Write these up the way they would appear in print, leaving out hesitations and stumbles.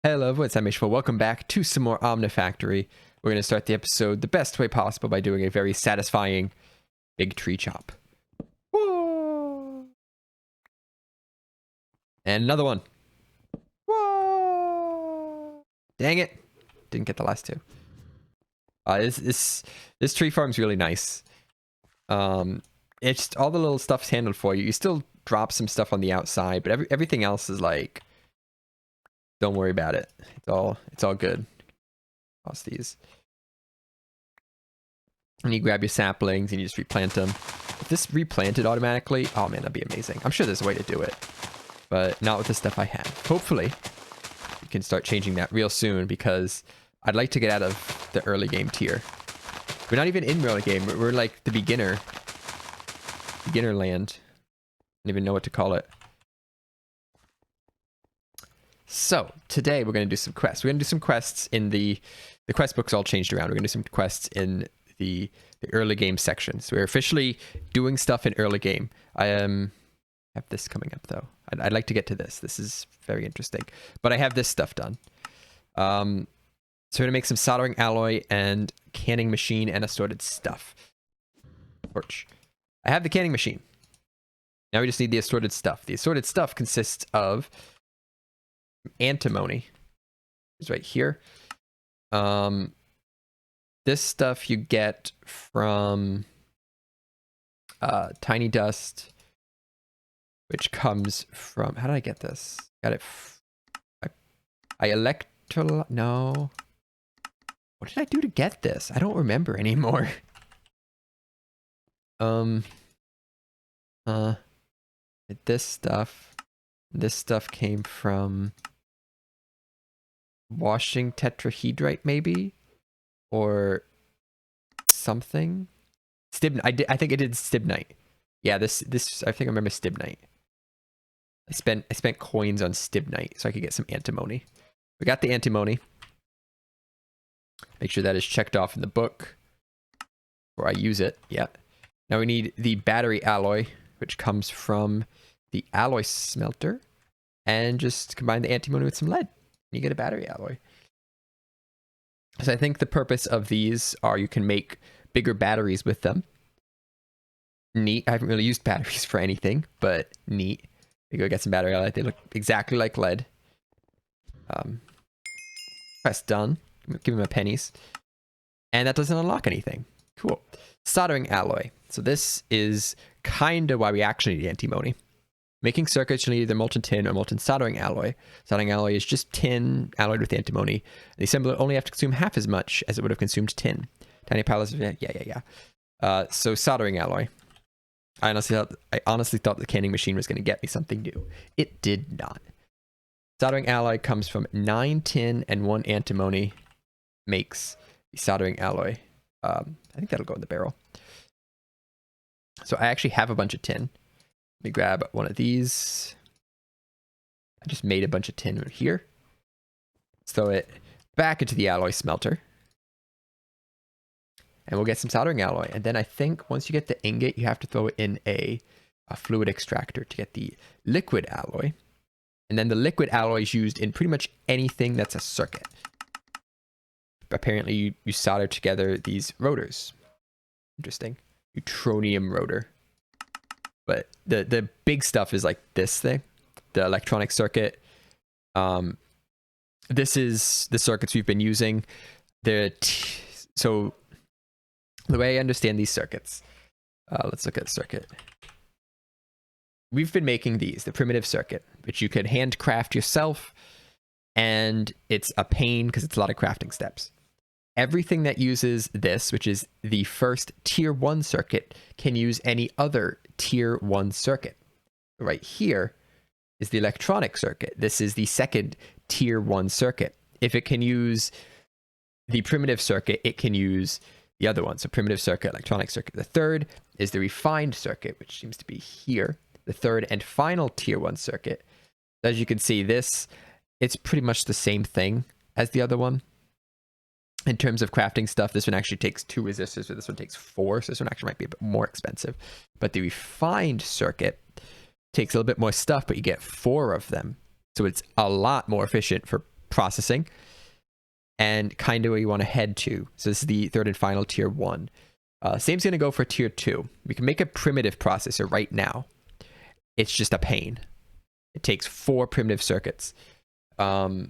Hello, what's up, Mishful? Welcome back to some more Omnifactory. We're going to start the episode the best way possible by doing a very satisfying big tree chop. Whoa! And another one. Whoa! Dang it. Didn't get the last two. This tree farm's really nice. It's just all the little stuff's handled for you. You still drop some stuff on the outside, but everything else is like, don't worry about it. It's all good. Toss these. And you grab your saplings and you just replant them. If this replanted automatically, oh man, that'd be amazing. I'm sure there's a way to do it, but not with the stuff I have. Hopefully, you can start changing that real soon because I'd like to get out of the early game tier. We're not even in early game. We're like the beginner land. I don't even know what to call it. So, today we're going to do some quests. We're going to do some quests in the quest book's all changed around. We're going to do some quests in the early game section. So we're officially doing stuff in early game. I have this coming up though. I'd like to get to this. This is very interesting. But I have this stuff done. So we're going to make some soldering alloy and canning machine and assorted stuff. Torch. I have the canning machine. Now we just need the assorted stuff. The assorted stuff consists of antimony. It's right here. This stuff you get from tiny dust, which comes from, how did I get this? Got it. No. What did I do to get this? I don't remember anymore. This stuff came from washing tetrahedrite, maybe, or something. I think it did stibnite. Yeah, this I think I remember stibnite. I spent coins on stibnite so I could get some antimony. We got the antimony. Make sure that is checked off in the book before I use it. Yeah. Now we need the battery alloy, which comes from the alloy smelter, and just combine the antimony with some lead. You get a battery alloy. So I think the purpose of these are you can make bigger batteries with them. Neat. I haven't really used batteries for anything, but neat. You go get some battery alloy. They look exactly like lead. Press done. Give him a pennies. And that doesn't unlock anything. Cool. Soldering alloy. So this is kind of why we actually need antimony. Making circuits, you'll need either molten tin or molten soldering alloy. Soldering alloy is just tin alloyed with antimony. The assembler only have to consume half as much as it would have consumed tin. Tiny pallets of yeah. So soldering alloy. I honestly thought the canning machine was going to get me something new. It did not. Soldering alloy comes from 9 tin and 1 antimony. Makes the soldering alloy. I think that'll go in the barrel. So I actually have a bunch of tin. Let me grab one of these. I just made a bunch of tin here. Throw it back into the alloy smelter. And we'll get some soldering alloy. And then I think once you get the ingot, you have to throw it in a fluid extractor to get the liquid alloy. And then the liquid alloy is used in pretty much anything that's a circuit. Apparently you solder together these rotors. Interesting. Neutronium rotor. But the big stuff is like this thing, the electronic circuit. This is the circuits we've been using. So the way I understand these circuits, let's look at the circuit. We've been making these, the primitive circuit, which you could handcraft yourself, and it's a pain because it's a lot of crafting steps. Everything that uses this, which is the first tier 1 circuit, can use any other tier 1 circuit. Right here is the electronic circuit. This is the second tier 1 circuit. If it can use the primitive circuit, it can use the other one. So primitive circuit, electronic circuit. The third is the refined circuit, which seems to be here. The third and final tier 1 circuit. As you can see, it's pretty much the same thing as the other one. In terms of crafting stuff, this one actually takes 2 resistors, but this one takes 4, so this one actually might be a bit more expensive. But the refined circuit takes a little bit more stuff, but you get 4 of them. So it's a lot more efficient for processing, and kind of where you want to head to. So this is the third and final tier 1. Same's going to go for tier 2. We can make a primitive processor right now. It's just a pain. It takes 4 primitive circuits. So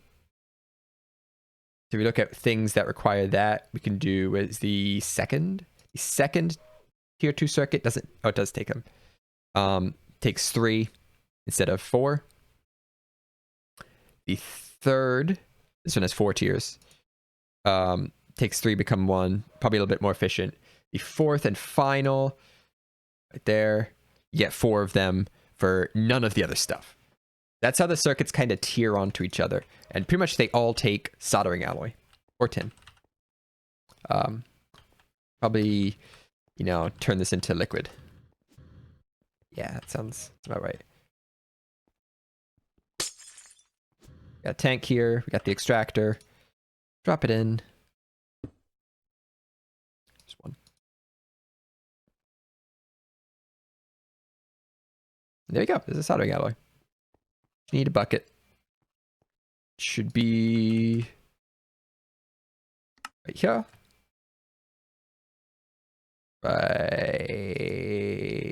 we look at things that require that. We can do is the second tier 2 circuit doesn't. Oh, it does take them. Takes 3 instead of 4. The third, this one has 4 tiers. Takes 3, become 1. Probably a little bit more efficient. The fourth and final, right there, you get 4 of them for none of the other stuff. That's how the circuits kind of tier onto each other. And pretty much they all take soldering alloy or tin. Probably, you know, turn this into liquid. Yeah, that sounds about right. Got a tank here. We got the extractor. Drop it in. Just one. There you go. There's a soldering alloy. Need a bucket. Should be right here. Right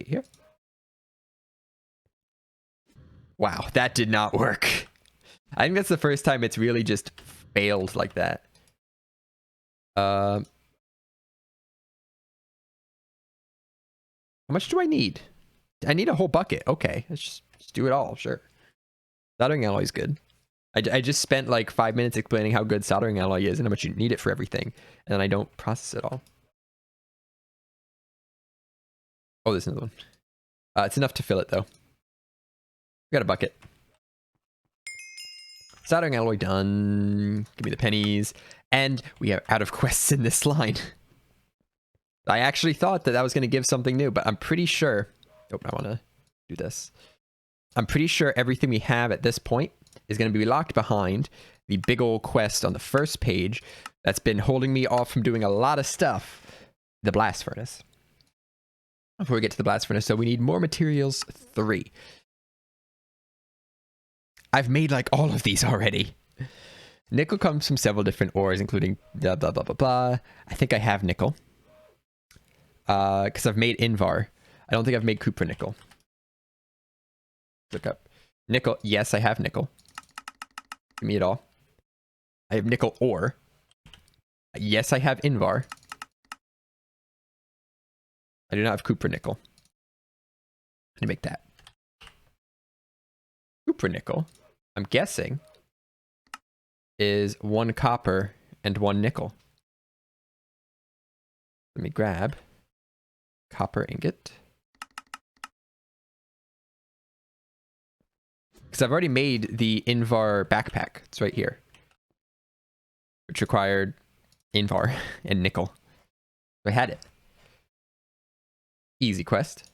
here. Wow, that did not work. I think that's the first time it's really just failed like that. How much do I need? I need a whole bucket. Okay, let's just do it all. Sure. Soldering alloy is good. I just spent like 5 minutes explaining how good soldering alloy is and how much you need it for everything, and then I don't process it all. Oh, there's another one. It's enough to fill it though. We got a bucket. Soldering alloy done. Give me the pennies. And we are out of quests in this line. I actually thought that was going to give something new, but I'm pretty sure... Oh, I want to do this. I'm pretty sure everything we have at this point is going to be locked behind the big old quest on the first page that's been holding me off from doing a lot of stuff. The blast furnace. Before we get to the blast furnace, so we need more materials 3. I've made like all of these already. Nickel comes from several different ores, including blah, blah, blah, blah, blah. I think I have nickel. Because I've made Invar. I don't think I've made cupronickel. Look up. Nickel. Yes, I have nickel. Give me it all. I have nickel ore. Yes, I have Invar. I do not have cupronickel. I need to make that. Cupronickel, I'm guessing, is 1 copper and 1 nickel. Let me grab copper ingot. Because I've already made the Invar backpack. It's right here. Which required Invar and nickel. So I had it. Easy quest.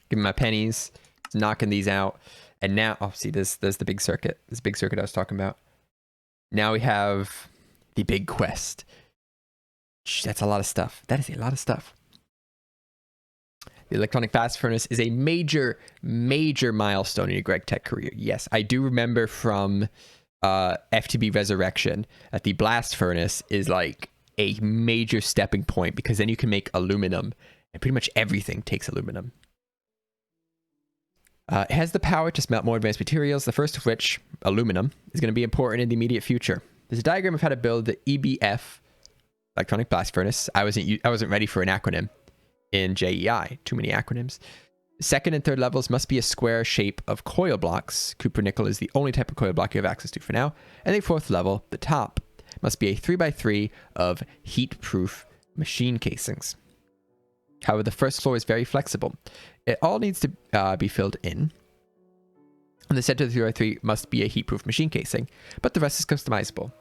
Give me my pennies. Knocking these out. And now, oh, see, there's the big circuit. This big circuit I was talking about. Now we have the big quest. That's a lot of stuff. That is a lot of stuff. The electronic blast furnace is a major, major milestone in your Greg Tech career. Yes, I do remember from FTB Resurrection that the blast furnace is like a major stepping point because then you can make aluminum, and pretty much everything takes aluminum. It has the power to smelt more advanced materials, the first of which, aluminum, is going to be important in the immediate future. There's a diagram of how to build the EBF, electronic blast furnace. I wasn't ready for an acronym in JEI. Too many acronyms. Second and third levels must be a square shape of coil blocks. Cupronickel is the only type of coil block you have access to for now. And the fourth level, the top, must be a 3x3 of heat-proof machine casings. However, the first floor is very flexible. It all needs to be filled in. And the center of the 3x3 must be a heat-proof machine casing, but the rest is customizable.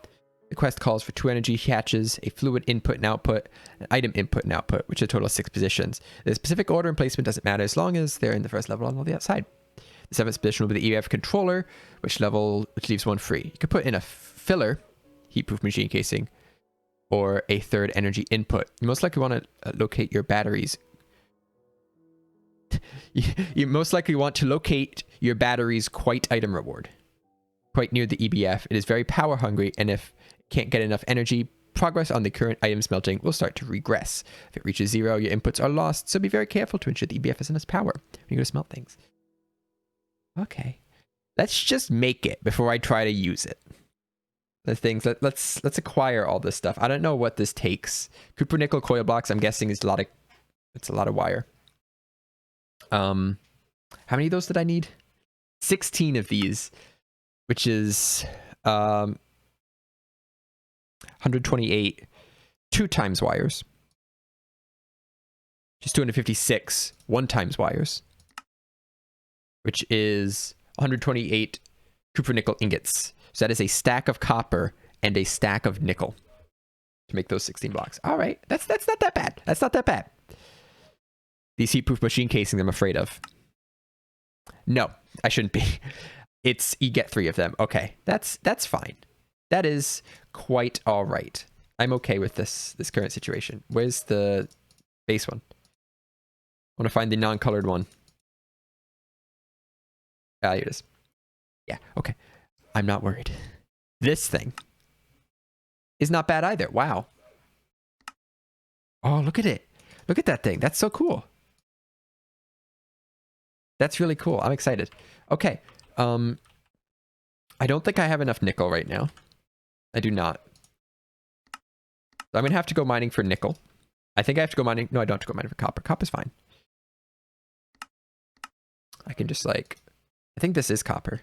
The quest calls for 2 energy hatches, a fluid input and output, an item input and output, which is a total of 6 positions. The specific order and placement doesn't matter as long as they're in the first level on the outside. The 7th position will be the EF controller, which leaves 1 free. You could put in a filler, heat-proof machine casing, or a 3rd energy input. You most likely want to locate your batteries. You most likely want to locate your battery's quite item reward. Quite near the EBF. It is very power hungry, and if it can't get enough energy, progress on the current item smelting will start to regress. If it reaches 0, your inputs are lost, so be very careful to ensure the EBF has enough power when you go to smelt things. Okay. Let's just make it before I try to use it. The things, let's acquire all this stuff. I don't know what this takes. Copper nickel coil blocks, I'm guessing it's a lot of wire. How many of those did I need? 16 of these, which is 128 2 times wires. Just 256 1 times wires, which is 128 copper nickel ingots. So that is a stack of copper and a stack of nickel to make those 16 blocks. All right, that's not that bad. That's not that bad. These heat-proof machine casings I'm afraid of. No, I shouldn't be. It's you get 3 of them. Okay, that's fine. That is quite all right. I'm okay with this current situation. Where's the base one? I want to find the non-colored one. Ah, here it is. Yeah, okay. I'm not worried. This thing is not bad either. Wow. Oh, look at it. Look at that thing. That's so cool. That's really cool. I'm excited. Okay. I don't think I have enough nickel right now. I do not. So I'm going to have to go mining for nickel. I think I have to go mining. No, I don't have to go mining for copper. Copper's fine. I can just like, I think this is copper.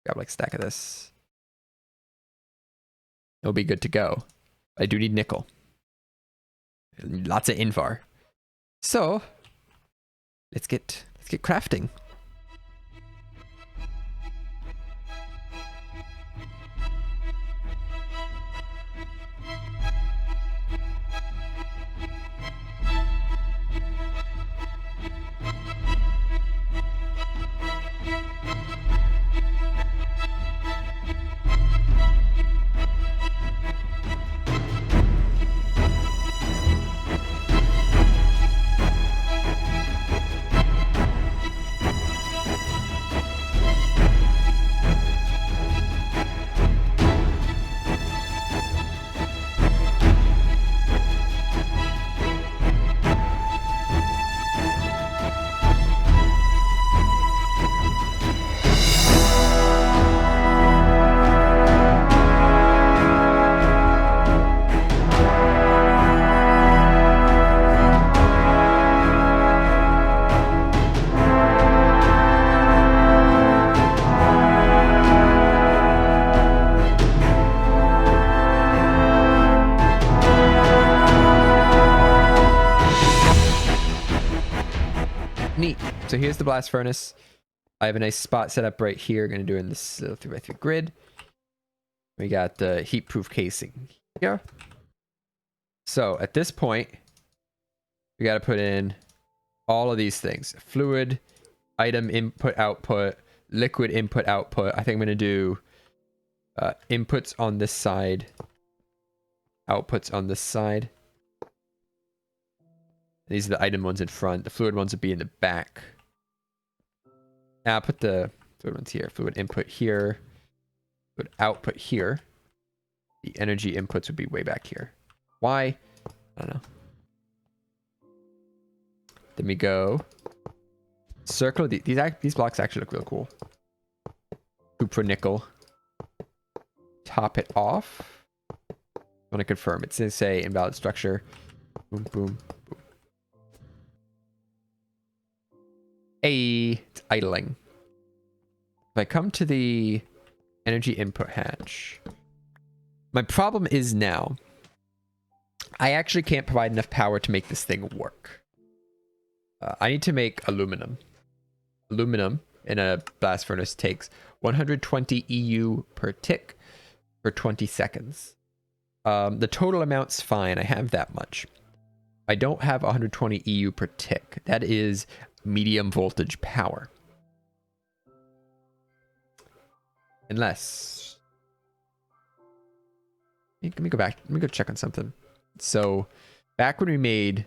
Grab like a stack of this. It'll be good to go. I do need nickel. Lots of invar. So let's get crafting. Neat. So here's the blast furnace. I have a nice spot set up right here. Going to do it in this 3x3 grid. We got the heat-proof casing here. So at this point, we got to put in all of these things. Fluid, item input, output, liquid input, output. I think I'm going to do inputs on this side, outputs on this side. These are the item ones in front. The fluid ones would be in the back. Now I'll put the fluid ones here. Fluid input here. Fluid output here. The energy inputs would be way back here. Why? I don't know. Then we go circle. These blocks actually look real cool. Copper nickel. Top it off. I want to confirm. It's going to say invalid structure. Boom, boom, boom. Hey, it's idling. If I come to the energy input hatch, my problem is now I actually can't provide enough power to make this thing work. I need to make aluminum. Aluminum in a blast furnace takes 120 EU per tick for 20 seconds. The total amount's fine. I have that much. I don't have 120 EU per tick. That is medium voltage power. Unless... Let me go back. Let me go check on something. So, back when we made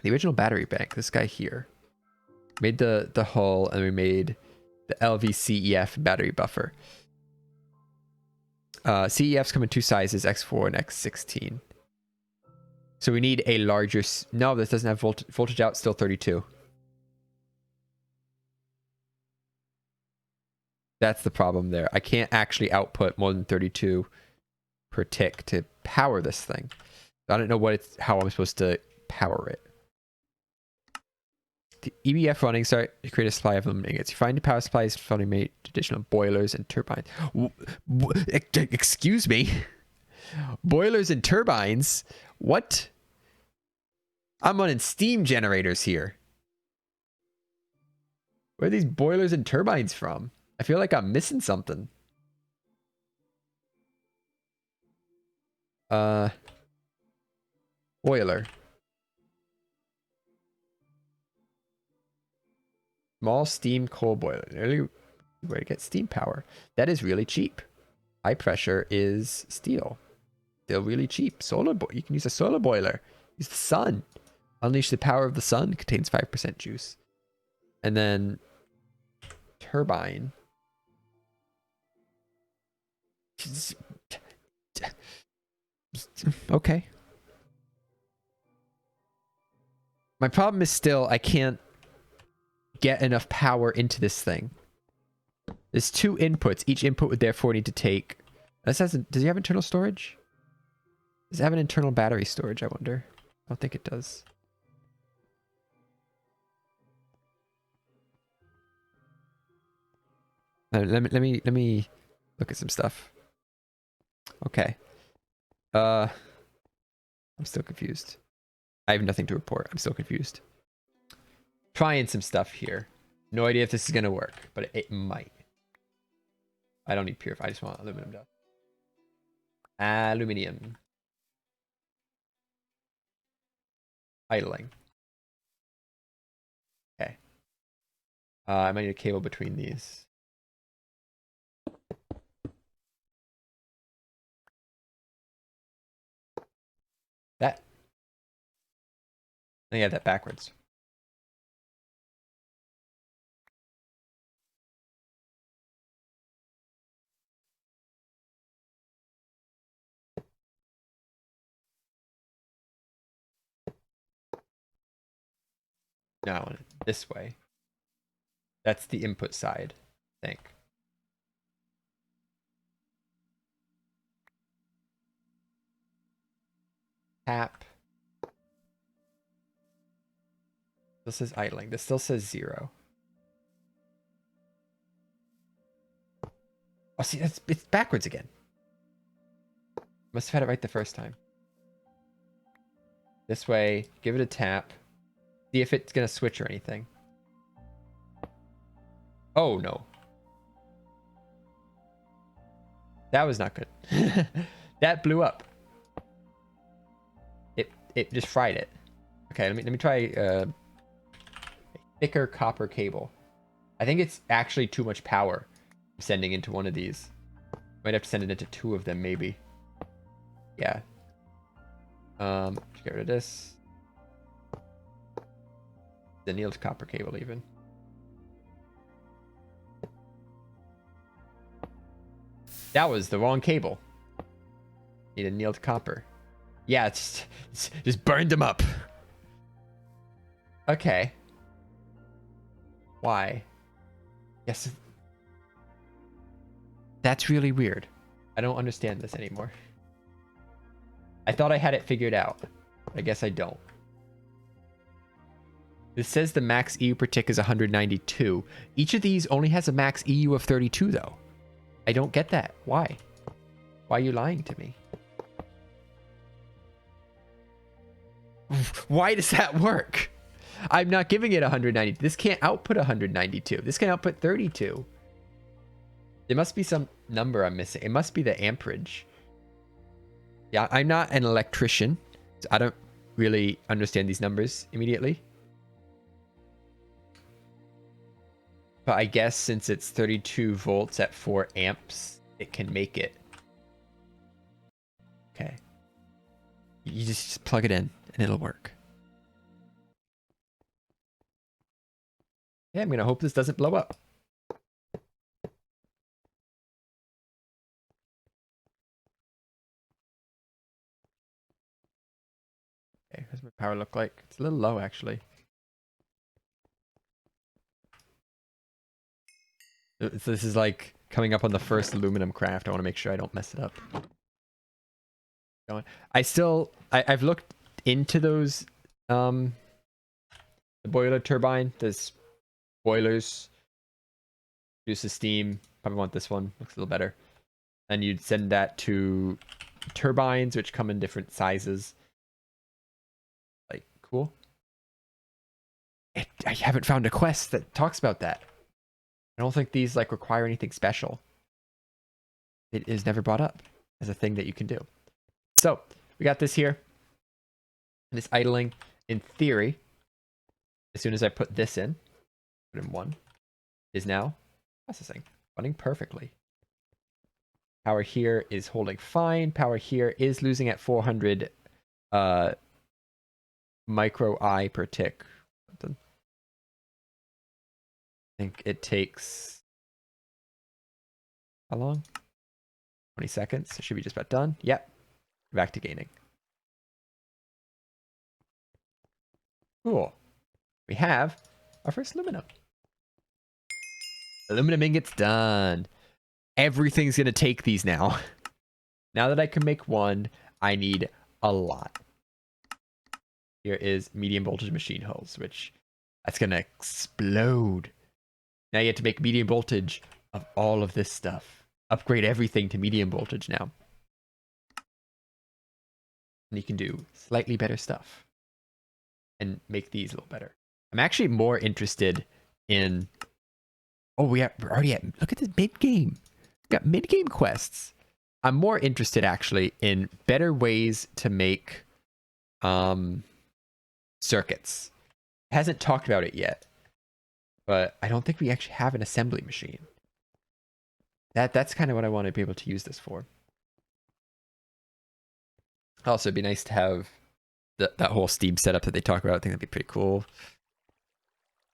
The original battery bank, this guy here. Made the hull, and we made the LVCEF battery buffer. CEFs come in two sizes, X4 and X16. So we need a larger... No, this doesn't have voltage out, still 32. That's the problem there. I can't actually output more than 32 per tick to power this thing. I don't know how I'm supposed to power it. The EBF running, sorry, you create a supply of them. You find the power supplies, finally made additional boilers and turbines. Excuse me? Boilers and turbines? What? I'm running steam generators here. Where are these boilers and turbines from? I feel like I'm missing something. Boiler. Small steam coal boiler. Early way to get steam power. That is really cheap. High pressure is steel. Still really cheap. You can use a solar boiler. Use the sun. Unleash the power of the sun. Contains 5% juice. And then turbine. Okay. My problem is still I can't get enough power into this thing. There's two inputs. Each input would therefore need to take... Does he have internal storage? Does it have an internal battery storage, I wonder? I don't think it does. Let me look at some stuff. Okay. I'm still confused. I have nothing to report. I'm still confused. Trying some stuff here. No idea if this is gonna work, but it might. I don't need purify. I just want aluminum dust. Aluminium. Idling. Okay. I might need a cable between these. That. I think I had that backwards. No, I want it this way. That's the input side, I think. Tap. This says idling. This still says 0. Oh, see, it's backwards again. Must have had it right the first time. This way, give it a tap. See if it's gonna switch or anything. Oh no. That was not good. That blew up. It just fried it. Okay, let me try a thicker copper cable. I think it's actually too much power I'm sending into one of these. Might have to send it into 2 of them, maybe. Yeah. Get rid of this. The annealed copper cable, even. That was the wrong cable. Need annealed copper. Yeah, it's just burned them up. Okay. Why? Yes. That's really weird. I don't understand this anymore. I thought I had it figured out. I guess I don't. This says the max EU per tick is 192. Each of these only has a max EU of 32, though. I don't get that. Why? Why are you lying to me? Why does that work? I'm not giving it 190. This can't output 192. This can output 32. There must be some number I'm missing. It must be the amperage. Yeah, I'm not an electrician, so I don't really understand these numbers immediately. But I guess since it's 32 volts at 4 amps, it can make it. Okay. You just plug it in and it'll work. Yeah, I'm gonna hope this doesn't blow up. Okay, what does my power look like? It's a little low, actually. So this is like coming up on the first aluminum craft. I want to make sure I don't mess it up. I've looked into those, the boiler turbine. There's boilers, produces steam. Probably want this one. Looks a little better. And you'd send that to turbines, which come in different sizes. Like, cool. I haven't found a quest that talks about that. I don't think these like require anything special. It is never brought up as a thing that you can do. So we got this here. And it's idling. In theory, as soon as I put this in, put in 1, is now processing, running perfectly. Power here is holding fine. Power here is losing at 400 micro I per tick. I think it takes how long? 20 seconds. It should be just about done. Yep. Back to gaining. Cool. We have our first aluminum. Aluminum ingots done. Everything's going to take these now. Now that I can make 1, I need a lot. Here is medium voltage machine hulls, which that's going to explode. Now you have to make medium voltage of all of this stuff. Upgrade everything to medium voltage now. And you can do slightly better stuff. And make these a little better. I'm actually more interested in... Oh, we're already at... Look at this mid-game. We got mid-game quests. I'm more interested, actually, in better ways to make circuits. It hasn't talked about it yet. But I don't think we actually have an assembly machine. That's kind of what I want to be able to use this for. Also, it'd be nice to have that whole Steam setup that they talk about. I think that'd be pretty cool.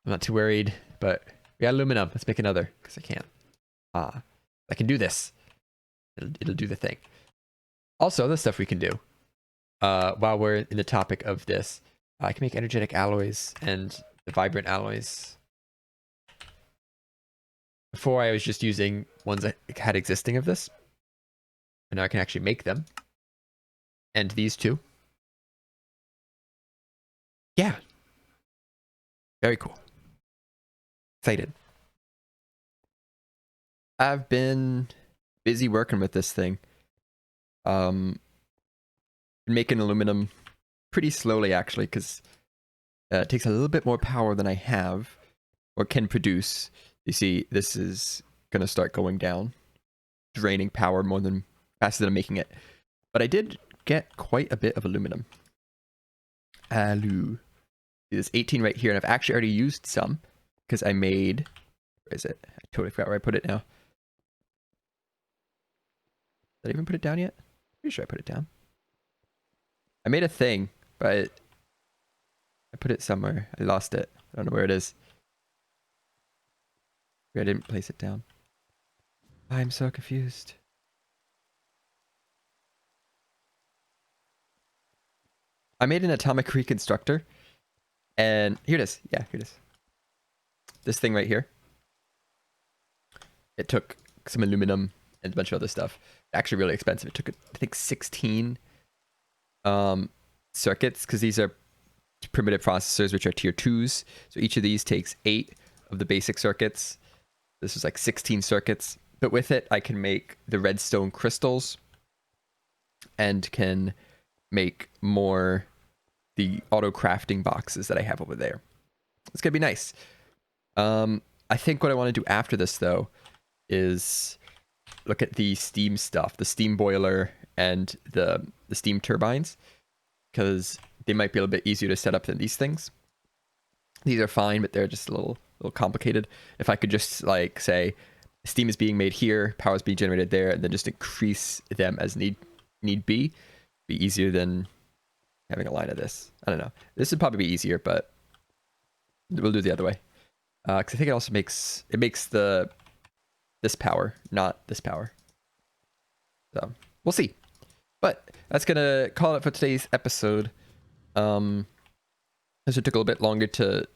I'm not too worried, but we got aluminum. Let's make another, because I can't. I can do this. It'll do the thing. Also, the stuff we can do, while we're in the topic of this, I can make energetic alloys and the vibrant alloys. Before, I was just using ones that had existing of this. And now I can actually make them. And these two. Yeah. Very cool. Excited. I've been busy working with this thing. Been making aluminum pretty slowly, actually, because it takes a little bit more power than I have or can produce. You see, this is going to start going down, draining power faster than I'm making it. But I did get quite a bit of aluminum. There's 18 right here, and I've actually already used some because I made... Where is it? I totally forgot where I put it now. Did I even put it down yet? Pretty sure I put it down. I made a thing, but I put it somewhere. I lost it. I don't know where it is. I didn't place it down. I'm so confused. I made an atomic reconstructor. And here it is. Yeah, here it is. This thing right here. It took some aluminum and a bunch of other stuff. Actually really expensive. It took, I think, 16 circuits, because these are primitive processors, which are tier 2s. So each of these takes 8 of the basic circuits. This is like 16 circuits. But with it, I can make the redstone crystals and can make more the auto crafting boxes that I have over there. It's gonna be nice. I think what I want to do after this, though, is look at the steam stuff, the steam boiler and the steam turbines, because they might be a little bit easier to set up than these things. These are fine, but they're just a little complicated. If I could just like say steam is being made here, power is being generated there, and then just increase them as need be easier than having a line of this. I don't know. This would probably be easier, but we'll do it the other way. Because I think it also makes this power, not this power. So we'll see. But that's gonna call it for today's episode. This took a little bit longer to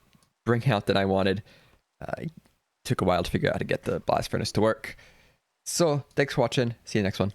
bring out than I wanted. It took a while to figure out how to get the blast furnace to work. So thanks for watching. See you next one.